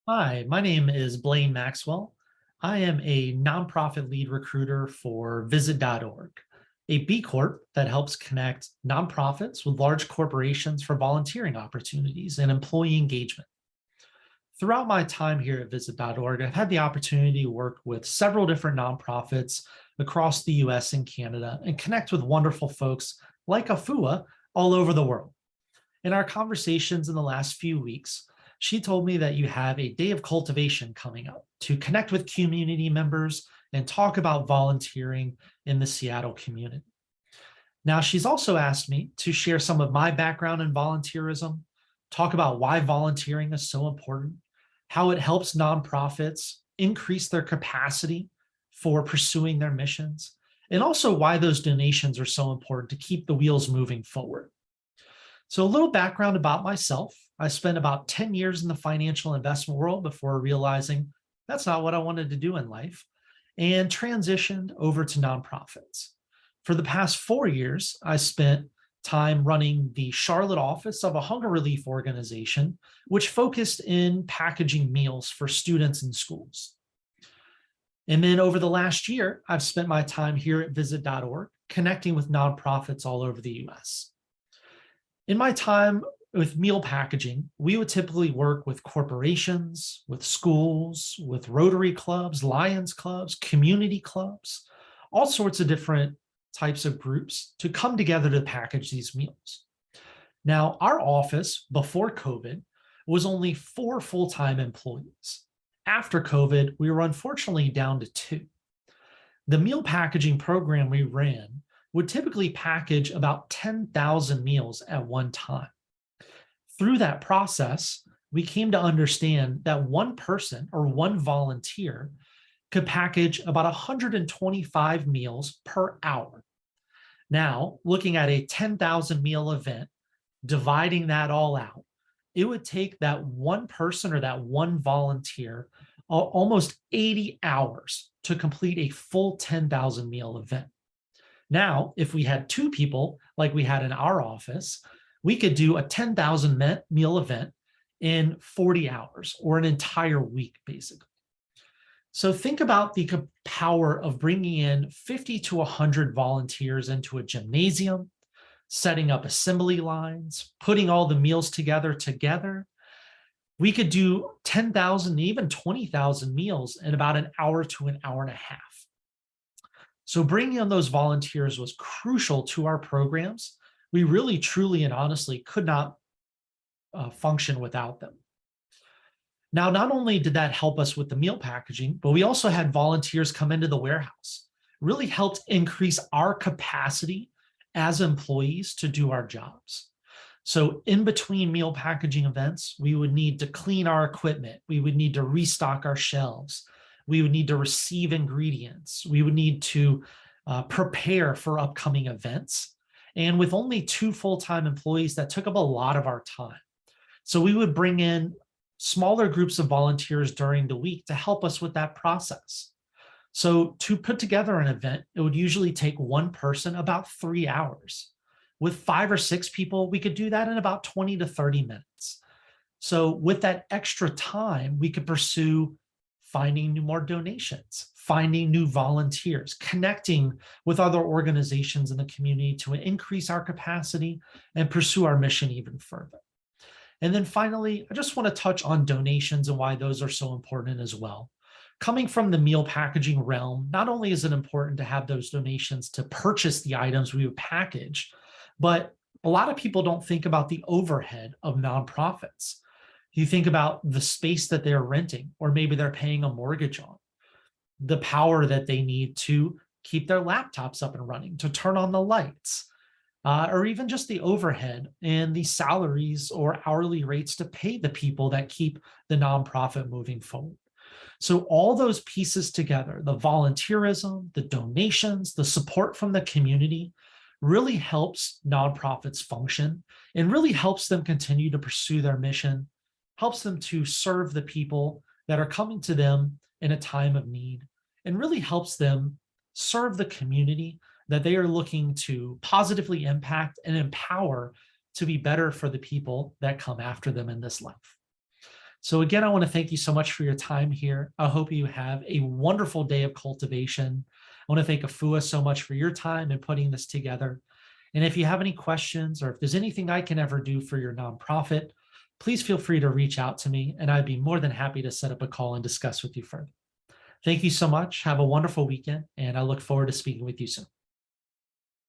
Hi, my name is Blane Maxwell. I am a nonprofit lead recruiter for Visit.org, a B Corp that helps connect nonprofits with large corporations for volunteering opportunities and employee engagement. Throughout my time here at Visit.org, I've had the opportunity to work with several different nonprofits across the US and Canada and connect with wonderful folks like Afua all over the world. In our conversations in the last few weeks, she told me that you have a day of cultivation coming up to connect with community members and talk about volunteering in the Seattle community. Now, she's also asked me to share some of my background in volunteerism, talk about why volunteering is so important, how it helps nonprofits increase their capacity for pursuing their missions, and also why those donations are so important to keep the wheels moving forward. So a little background about myself. I spent about 10 years in the financial investment world before realizing that's not what I wanted to do in life and transitioned over to nonprofits. For the past 4 years, I spent time running the Charlotte office of a hunger relief organization, which focused in packaging meals for students in schools. And then over the last year, I've spent my time here at Visit.org, connecting with nonprofits all over the US. In my time with meal packaging, we would typically work with corporations, with schools, with Rotary clubs, Lions clubs, community clubs, all sorts of different types of groups to come together to package these meals. Now, our office before COVID was only 4 full-time employees. After COVID, we were unfortunately down to 2. The meal packaging program we ran would typically package about 10,000 meals at one time. Through that process, we came to understand that one person or one volunteer could package about 125 meals per hour. Now, looking at a 10,000 meal event, dividing that all out, it would take that one person or that one volunteer almost 80 hours to complete a full 10,000 meal event. Now, if we had 2 people like we had in our office, we could do a 10,000 meal event in 40 hours or an entire week, basically. So think about the power of bringing in 50 to 100 volunteers into a gymnasium, setting up assembly lines, putting all the meals together. We could do 10,000, even 20,000 meals in about an hour to an hour and a half. So bringing on those volunteers was crucial to our programs. We really, truly, and honestly could not function without them. Now, not only did that help us with the meal packaging, but we also had volunteers come into the warehouse. Really helped increase our capacity as employees to do our jobs. So in between meal packaging events, we would need to clean our equipment. We would need to restock our shelves. We would need to receive ingredients. We would need to prepare for upcoming events. And with only 2 full-time employees, that took up a lot of our time. So we would bring in smaller groups of volunteers during the week to help us with that process. So to put together an event, it would usually take one person about 3 hours. With 5 or 6 people, we could do that in about 20 to 30 minutes. So with that extra time, we could pursue finding more donations, finding new volunteers, connecting with other organizations in the community to increase our capacity and pursue our mission even further. And then finally, I just want to touch on donations and why those are so important as well. Coming from the meal packaging realm, not only is it important to have those donations to purchase the items we would package, but a lot of people don't think about the overhead of nonprofits. You think about the space that they're renting, or maybe they're paying a mortgage on, the power that they need to keep their laptops up and running, to turn on the lights, or even just the overhead and the salaries or hourly rates to pay the people that keep the nonprofit moving forward. So all those pieces together, the volunteerism, the donations, the support from the community, really helps nonprofits function and really helps them continue to pursue their mission, helps them to serve the people that are coming to them in a time of need, and really helps them serve the community that they are looking to positively impact and empower to be better for the people that come after them in this life. So again, I want to thank you so much for your time here. I hope you have a wonderful day of cultivation. I want to thank Afua so much for your time in putting this together. And if you have any questions or if there's anything I can ever do for your nonprofit, please feel free to reach out to me and I'd be more than happy to set up a call and discuss with you further. Thank you so much. Have a wonderful weekend, and I look forward to speaking with you soon.